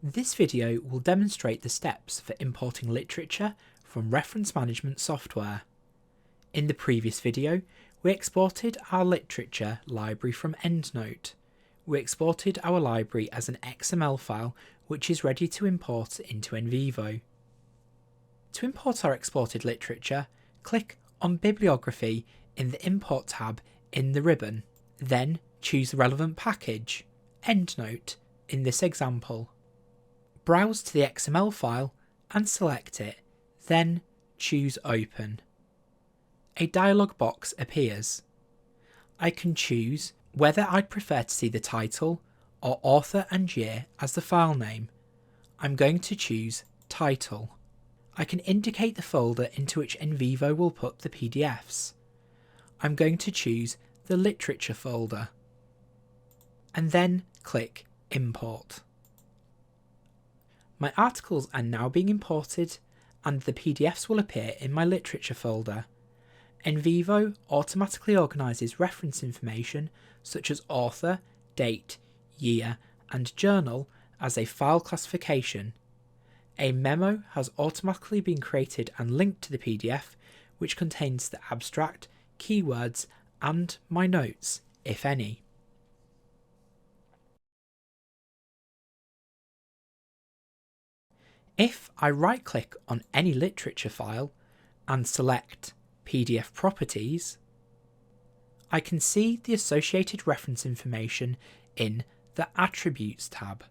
This video will demonstrate the steps for importing literature from reference management software. In the previous video, we exported our literature library from EndNote. We exported our library as an XML file which is ready to import into NVivo. To import our exported literature, click on Bibliography in the Import tab in the ribbon. Then choose the relevant package, EndNote in this example. Browse to the XML file and select it, then choose Open. A dialog box appears. I can choose whether I'd prefer to see the title or author and year as the file name. I'm going to choose Title. I can indicate the folder into which NVivo will put the PDFs. I'm going to choose the Literature folder and then click Import. My articles are now being imported and the PDFs will appear in my Literature folder. NVivo automatically organises reference information such as author, date, year and journal as a file classification. A memo has automatically been created and linked to the PDF, which contains the abstract, keywords and my notes, if any. If I right-click on any literature file and select PDF Properties, I can see the associated reference information in the Attributes tab.